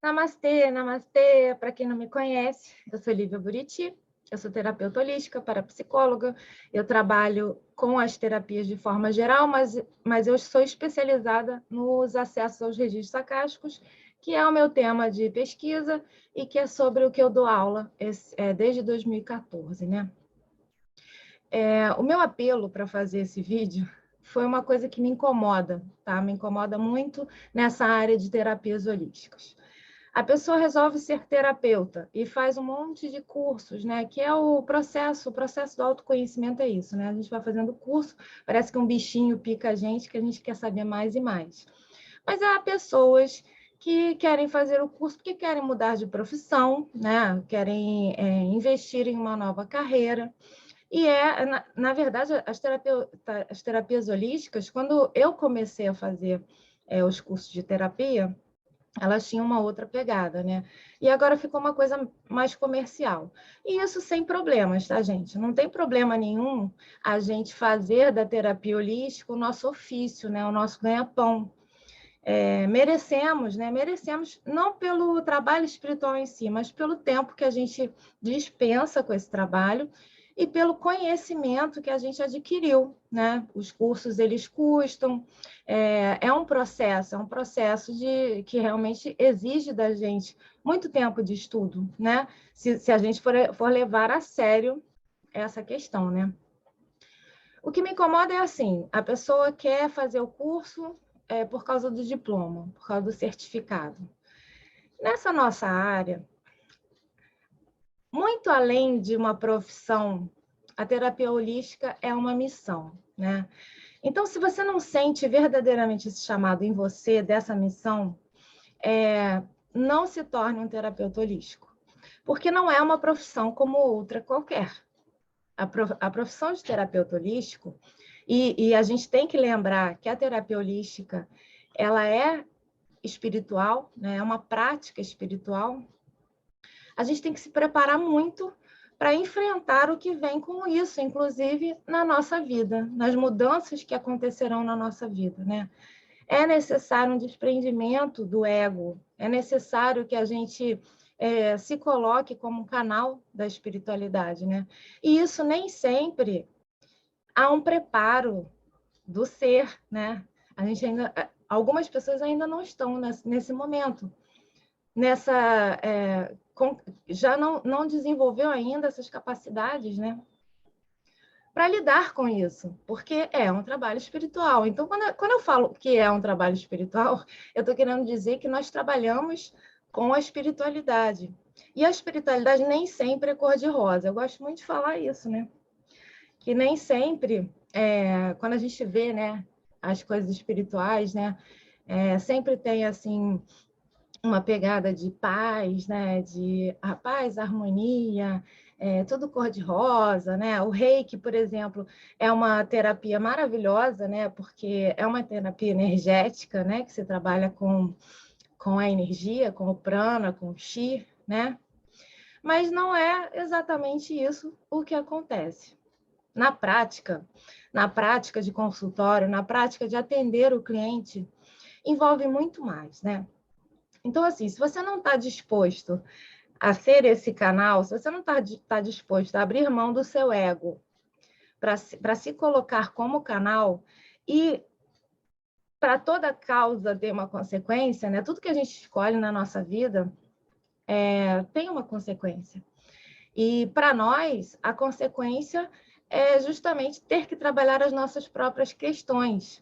Namastê, namastê. Para quem não me conhece, eu sou Lívia Buriti, eu sou terapeuta holística, parapsicóloga, eu trabalho com as terapias de forma geral, mas eu sou especializada nos acessos aos registros acásticos, que é o meu tema de pesquisa e que é sobre o que eu dou aula desde 2014, né? O meu apelo para fazer esse vídeo foi uma coisa que me incomoda, tá? Me incomoda muito nessa área de terapias holísticas. A pessoa resolve ser terapeuta e faz um monte de cursos, né? Que é o processo do autoconhecimento é isso, né? A gente vai fazendo curso, parece que um bichinho pica a gente, que a gente quer saber mais e mais. Mas há pessoas que querem fazer o curso porque querem mudar de profissão, né? Querem investir em uma nova carreira. E na verdade, as terapias holísticas, quando eu comecei a fazer os cursos de terapia, elas tinham uma outra pegada, né? E agora ficou uma coisa mais comercial. E isso sem problemas, tá, gente? Não tem problema nenhum a gente fazer da terapia holística o nosso ofício, né? O nosso ganha-pão. Merecemos, né? Merecemos não pelo trabalho espiritual em si, mas pelo tempo que a gente dispensa com esse trabalho e pelo conhecimento que a gente adquiriu, né? Os cursos, eles custam, é um processo que realmente exige da gente muito tempo de estudo, né? Se a gente for levar a sério essa questão, né? O que me incomoda é assim, a pessoa quer fazer o curso por causa do diploma, por causa do certificado. Nessa nossa área, muito além de uma profissão, a terapia holística é uma missão, né? Então, se você não sente verdadeiramente esse chamado em você, dessa missão, não se torne um terapeuta holístico, porque não é uma profissão como outra qualquer. A profissão de terapeuta holístico, e a gente tem que lembrar que a terapia holística, ela é espiritual, né? É uma prática espiritual. A gente tem que se preparar muito para enfrentar o que vem com isso, inclusive na nossa vida, nas mudanças que acontecerão na nossa vida, né? É necessário um desprendimento do ego, é necessário que a gente se coloque como um canal da espiritualidade, né? E isso nem sempre há um preparo do ser, né? Algumas pessoas ainda não estão nesse momento, já não desenvolveu ainda essas capacidades, né? Para lidar com isso, porque é um trabalho espiritual. Então, quando eu falo que é um trabalho espiritual, eu estou querendo dizer que nós trabalhamos com a espiritualidade. E a espiritualidade nem sempre é cor-de-rosa. Eu gosto muito de falar isso, né? Que nem sempre, quando a gente vê, né, as coisas espirituais, né, sempre tem, assim, uma pegada de paz, né? De a paz, harmonia, tudo cor-de-rosa, né? O Reiki, por exemplo, é uma terapia maravilhosa, né? Porque é uma terapia energética, né? Que você trabalha com a energia, com o prana, com o chi, né? Mas não é exatamente isso o que acontece. Na prática de consultório, na prática de atender o cliente, envolve muito mais, né? Então, assim, se você não está disposto a ser esse canal, se você não está disposto a abrir mão do seu ego para se colocar como canal e para toda causa ter uma consequência, né? Tudo que a gente escolhe na nossa vida tem uma consequência. E para nós, a consequência é justamente ter que trabalhar as nossas próprias questões.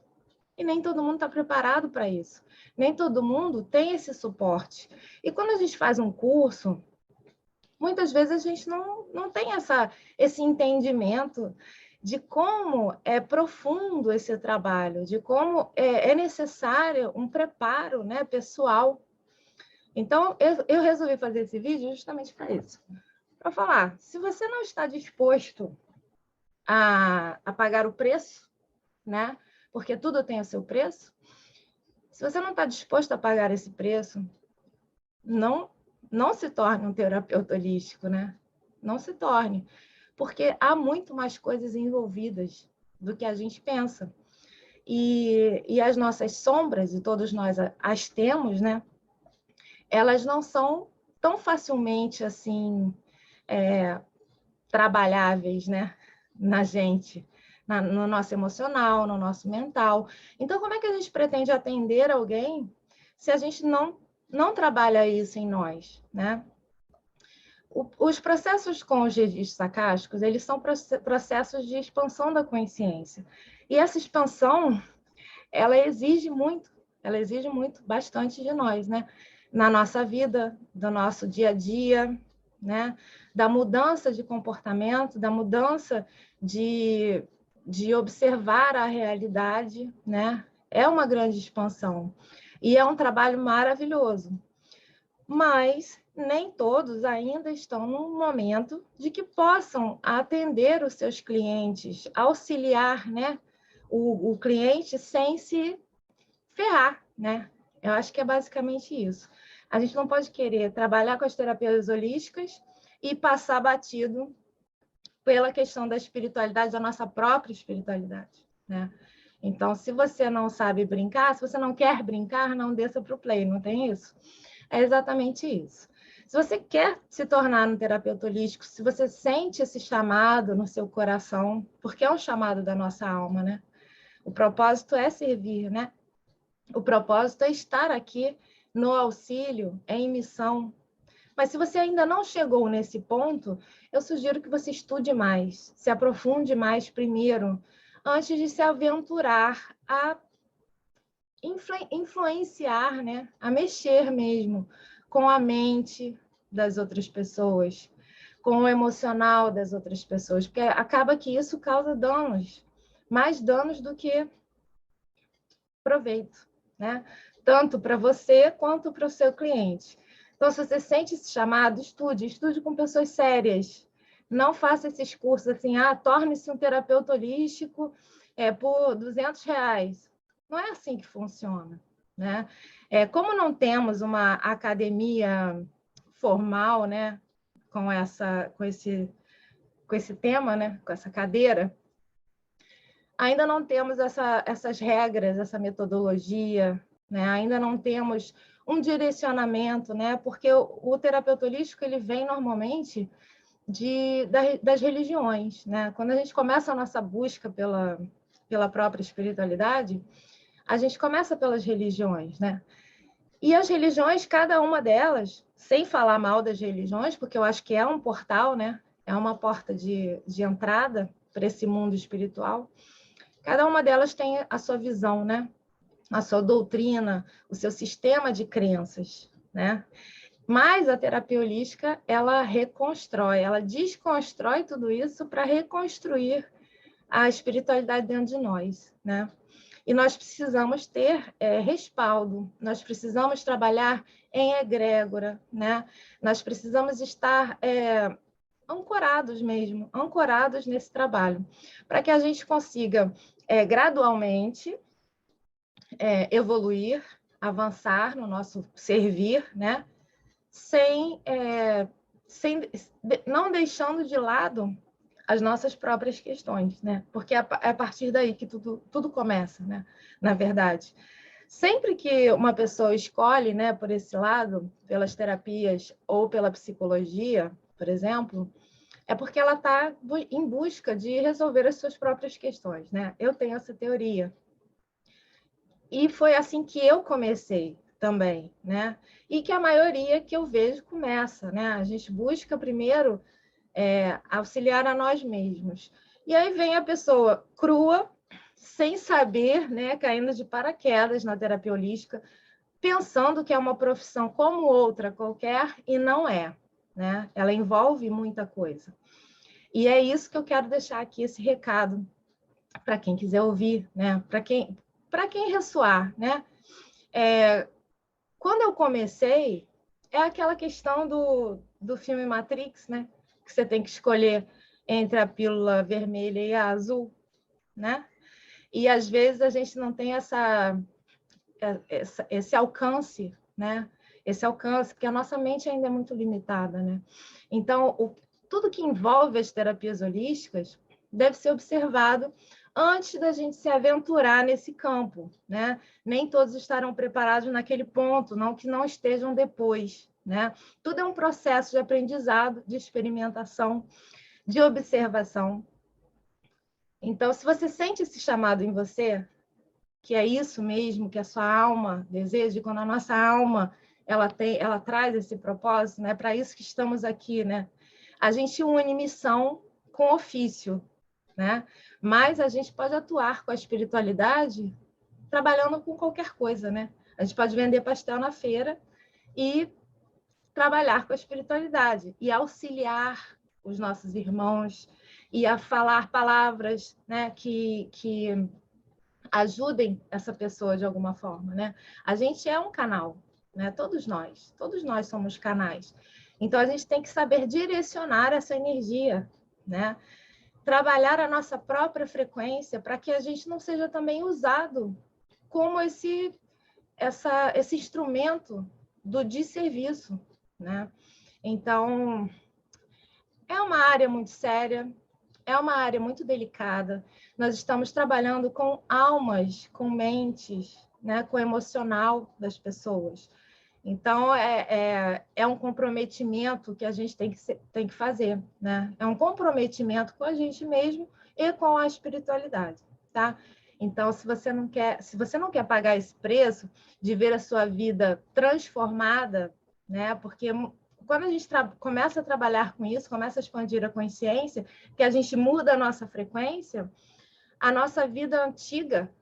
E nem todo mundo está preparado para isso. Nem todo mundo tem esse suporte. E quando a gente faz um curso, muitas vezes a gente não tem esse entendimento de como é profundo esse trabalho, de como é necessário um preparo, né, pessoal. Então, eu resolvi fazer esse vídeo justamente para isso. Para falar, se você não está disposto a pagar o preço, né, porque tudo tem o seu preço, se você não está disposto a pagar esse preço, não se torne um terapeuta holístico, né? Não se torne, porque há muito mais coisas envolvidas do que a gente pensa. E as nossas sombras, e todos nós as temos, né? elas não são tão facilmente assim trabalháveis, né, na gente, no nosso emocional, no nosso mental. Então, como é que a gente pretende atender alguém se a gente não trabalha isso em nós, né? Os processos com os registros acásticos, eles são processos de expansão da consciência. E essa expansão, ela exige muito, bastante de nós, né? Na nossa vida, do nosso dia a dia, né? Da mudança de comportamento, da mudança de observar a realidade, né? É uma grande expansão. E é um trabalho maravilhoso. Mas nem todos ainda estão num momento de que possam atender os seus clientes, auxiliar, né, o cliente sem se ferrar, né? Eu acho que é basicamente isso. A gente não pode querer trabalhar com as terapias holísticas e passar batido pela questão da espiritualidade, da nossa própria espiritualidade, né? Então, se você não sabe brincar, se você não quer brincar, não desça para o play, não tem isso? É exatamente isso. Se você quer se tornar um terapeuta holístico, se você sente esse chamado no seu coração, porque é um chamado da nossa alma, né? O propósito é servir, né? O propósito é estar aqui no auxílio, em missão. Mas se você ainda não chegou nesse ponto, eu sugiro que você estude mais, se aprofunde mais primeiro, antes de se aventurar a influenciar, né? A mexer mesmo com a mente das outras pessoas, com o emocional das outras pessoas, porque acaba que isso causa danos, mais danos do que proveito, né? Tanto para você quanto para o seu cliente. Então, se você sente esse chamado, estude com pessoas sérias. Não faça esses cursos assim, torne-se um terapeuta holístico por R$ 200. Não é assim que funciona, né? Como não temos uma academia formal, né, com esse tema, né, com essa cadeira, ainda não temos essas regras, essa metodologia, né? Ainda não temos um direcionamento, né? Porque o terapeuta holístico ele vem normalmente das religiões, né? Quando a gente começa a nossa busca pela própria espiritualidade, a gente começa pelas religiões, né? E as religiões, cada uma delas, sem falar mal das religiões, porque eu acho que é um portal, né? É uma porta de entrada para esse mundo espiritual. Cada uma delas tem a sua visão, né? A sua doutrina, o seu sistema de crenças, né? Mas a terapia holística, ela reconstrói, ela desconstrói tudo isso para reconstruir a espiritualidade dentro de nós, né? E nós precisamos ter respaldo, nós precisamos trabalhar em egrégora, né? Nós precisamos estar ancorados mesmo, ancorados nesse trabalho, para que a gente consiga gradualmente evoluir, avançar no nosso servir, né? Não deixando de lado as nossas próprias questões, né? Porque é a partir daí que tudo começa, né? Na verdade. Sempre que uma pessoa escolhe, né, por esse lado, pelas terapias ou pela psicologia, por exemplo, é porque ela está em busca de resolver as suas próprias questões, né? Eu tenho essa teoria. E foi assim que eu comecei também, né? E que a maioria que eu vejo começa, né? A gente busca primeiro auxiliar a nós mesmos. E aí vem a pessoa crua, sem saber, né? Caindo de paraquedas na terapia holística, pensando que é uma profissão como outra qualquer, e não é, né? Ela envolve muita coisa. E é isso que eu quero deixar aqui, esse recado, para quem quiser ouvir, né? Para quem ressoar, né? Quando eu comecei, é aquela questão do filme Matrix, né? Que você tem que escolher entre a pílula vermelha e a azul, né? E às vezes a gente não tem esse alcance, né? Esse alcance, porque a nossa mente ainda é muito limitada, né? Então, tudo que envolve as terapias holísticas deve ser observado antes da gente se aventurar nesse campo, né? Nem todos estarão preparados naquele ponto, não que não estejam depois, né? Tudo é um processo de aprendizado, de experimentação, de observação. Então, se você sente esse chamado em você, que é isso mesmo, que a sua alma deseja, e quando a nossa alma ela traz esse propósito, né? Para isso que estamos aqui, né? A gente une missão com ofício, né? Mas a gente pode atuar com a espiritualidade trabalhando com qualquer coisa, né? A gente pode vender pastel na feira e trabalhar com a espiritualidade e auxiliar os nossos irmãos e a falar palavras, né, que ajudem essa pessoa de alguma forma, né? A gente é um canal, né? Todos nós somos canais. Então a gente tem que saber direcionar essa energia, né? Trabalhar a nossa própria frequência para que a gente não seja também usado como esse instrumento do desserviço, né? Então, é uma área muito séria, é uma área muito delicada. Nós estamos trabalhando com almas, com mentes, né? Com o emocional das pessoas. Então, é um comprometimento que a gente tem que fazer, né? É um comprometimento com a gente mesmo e com a espiritualidade, tá? Então, se você não quer pagar esse preço de ver a sua vida transformada, né? Porque quando a gente começa a trabalhar com isso, começa a expandir a consciência, que a gente muda a nossa frequência, a nossa vida antiga,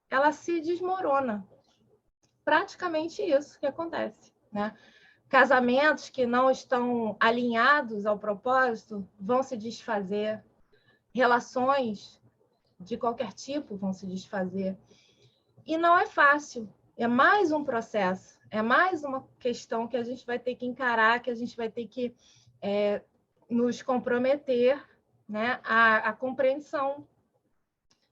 ela se desmorona. Praticamente isso que acontece, né? Casamentos que não estão alinhados ao propósito vão se desfazer, relações de qualquer tipo vão se desfazer. E não é fácil, é mais um processo, é mais uma questão que a gente vai ter que encarar, que a gente vai ter que nos comprometer, né, à compreensão.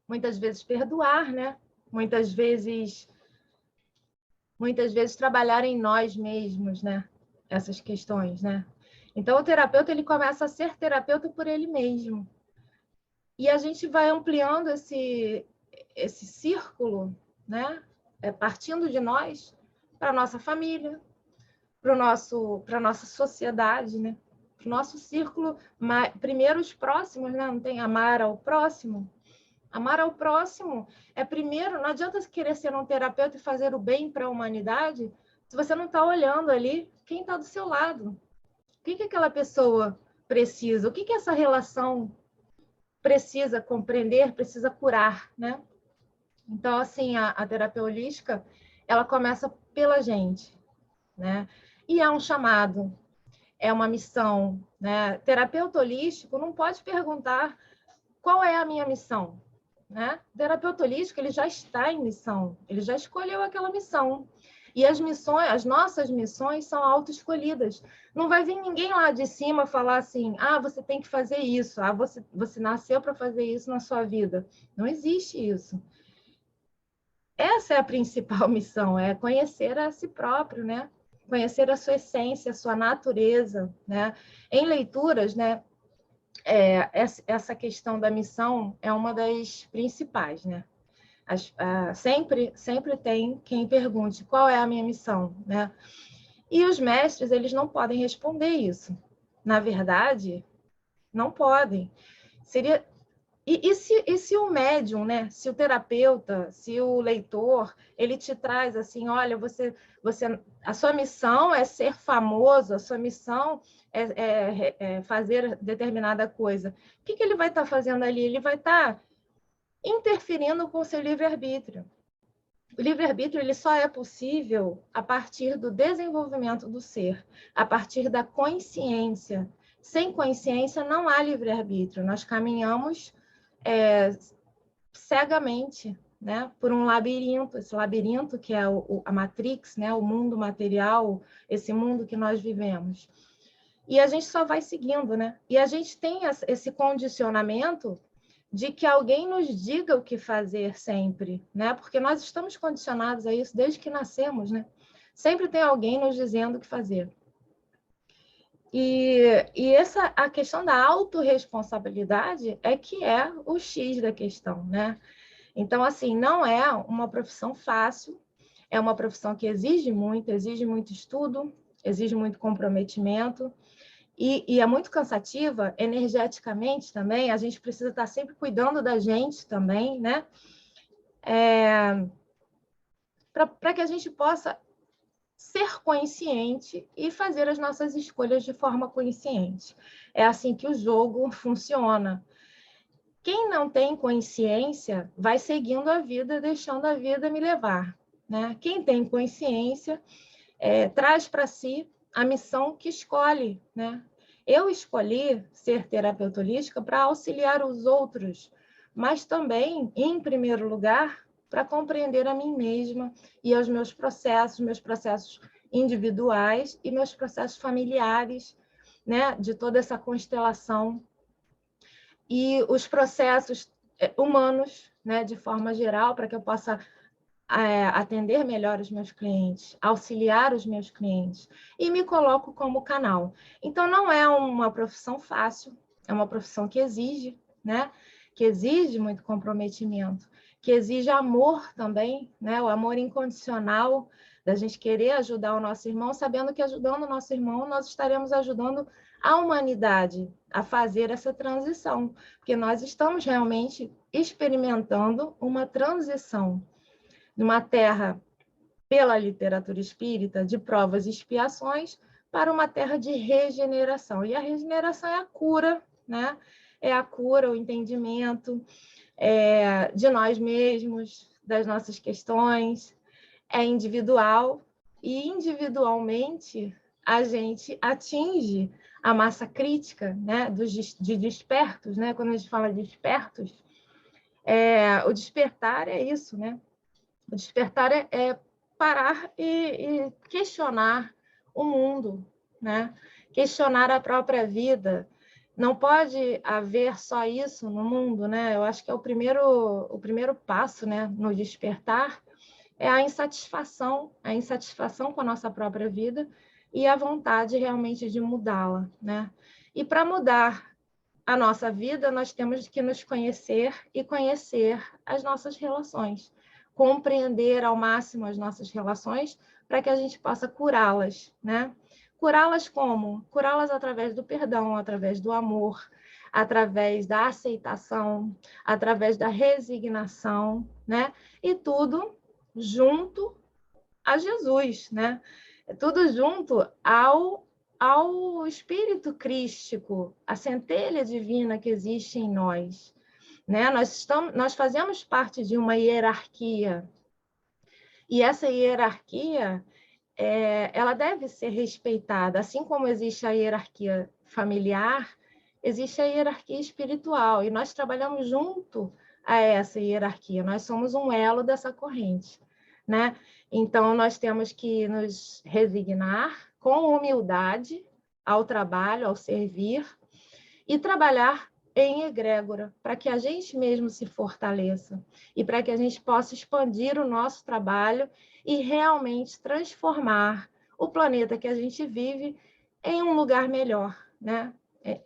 Muitas vezes perdoar, né? Muitas vezes trabalhar em nós mesmos, né? Essas questões, né? Então, o terapeuta ele começa a ser terapeuta por ele mesmo. E a gente vai ampliando esse círculo, né? Partindo de nós para a nossa família, para a nossa sociedade, né? Para o nosso círculo, primeiro os próximos, né? Não tem amar ao próximo. Amar ao próximo é primeiro, não adianta querer ser um terapeuta e fazer o bem para a humanidade se você não está olhando ali quem está do seu lado. O que aquela pessoa precisa? O que essa relação precisa compreender, precisa curar, né? Então, assim, a terapia holística, ela começa pela gente, né? E é um chamado, é uma missão, né? Terapeuta holístico não pode perguntar qual é a minha missão, né? O terapeuta holístico, ele já está em missão, ele já escolheu aquela missão. E as nossas missões são autoescolhidas. Não vai vir ninguém lá de cima falar assim, você tem que fazer isso, você nasceu para fazer isso na sua vida. Não existe isso. Essa é a principal missão, é conhecer a si próprio, né? Conhecer a sua essência, a sua natureza, né? Em leituras, né? Essa questão da missão é uma das principais, né? Sempre tem quem pergunte qual é a minha missão, né? E os mestres, eles não podem responder isso. Na verdade, não podem. E se o médium, né? Se o terapeuta, se o leitor, ele te traz assim, olha, a sua missão é ser famoso, a sua missão é fazer determinada coisa. O que ele vai estar fazendo ali? Ele vai estar interferindo com o seu livre-arbítrio. O livre-arbítrio ele só é possível a partir do desenvolvimento do ser, a partir da consciência. Sem consciência não há livre-arbítrio. Nós caminhamos cegamente, né, por um labirinto. Esse labirinto que é a Matrix, né, o mundo material, esse mundo que nós vivemos. E a gente só vai seguindo, né? E a gente tem esse condicionamento de que alguém nos diga o que fazer sempre, né? Porque nós estamos condicionados a isso desde que nascemos, né? Sempre tem alguém nos dizendo o que fazer. A questão da autorresponsabilidade é que é o X da questão, né? Então, assim, não é uma profissão fácil, é uma profissão que exige muito estudo, exige muito comprometimento, e é muito cansativa energeticamente também, a gente precisa estar sempre cuidando da gente também, né? Para que a gente possa ser consciente e fazer as nossas escolhas de forma consciente. É assim que o jogo funciona. Quem não tem consciência vai seguindo a vida, deixando a vida me levar, né? Quem tem consciência traz para si a missão que escolhe, né? Eu escolhi ser terapeuta holística para auxiliar os outros, mas também, em primeiro lugar, para compreender a mim mesma e os meus processos individuais e meus processos familiares, né? De toda essa constelação e os processos humanos, né? De forma geral, para que eu possa atender melhor os meus clientes, auxiliar os meus clientes, e me coloco como canal. Então, não é uma profissão fácil, é uma profissão que exige, né? Que exige muito comprometimento, que exige amor também, né? O amor incondicional, da gente querer ajudar o nosso irmão, sabendo que ajudando o nosso irmão, nós estaremos ajudando a humanidade a fazer essa transição, porque nós estamos realmente experimentando uma transição numa terra, pela literatura espírita, de provas e expiações, para uma terra de regeneração. E a regeneração é a cura, né? É a cura, o entendimento de nós mesmos, das nossas questões, é individual, e individualmente a gente atinge a massa crítica, né? De despertos, né? Quando a gente fala de despertos, o despertar é isso, né? O despertar é parar e questionar o mundo, né? Questionar a própria vida. Não pode haver só isso no mundo, né? Eu acho que é o primeiro passo, né? No despertar é a insatisfação com a nossa própria vida e a vontade realmente de mudá-la, né? E para mudar a nossa vida, nós temos que nos conhecer e conhecer as nossas relações, compreender ao máximo as nossas relações para que a gente possa curá-las, né? Curá-las como? Curá-las através do perdão, através do amor, através da aceitação, através da resignação, né? E tudo junto a Jesus, né? Tudo junto ao Espírito Crístico, a centelha divina que existe em nós, né? Nós fazemos parte de uma hierarquia, e essa hierarquia ela deve ser respeitada, assim como existe a hierarquia familiar, existe a hierarquia espiritual, e nós trabalhamos junto a essa hierarquia, nós somos um elo dessa corrente, né? Então, nós temos que nos resignar com humildade ao trabalho, ao servir, e trabalhar em egrégora, para que a gente mesmo se fortaleça e para que a gente possa expandir o nosso trabalho e realmente transformar o planeta que a gente vive em um lugar melhor, né?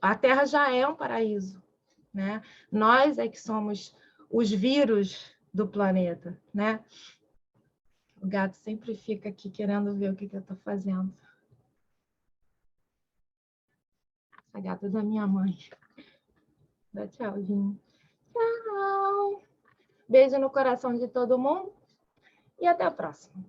A Terra já é um paraíso, né? Nós é que somos os vírus do planeta, né? O gato sempre fica aqui querendo ver o que eu estou fazendo. A gata da minha mãe. Dá tchauzinho. Tchau! Beijo no coração de todo mundo e até a próxima.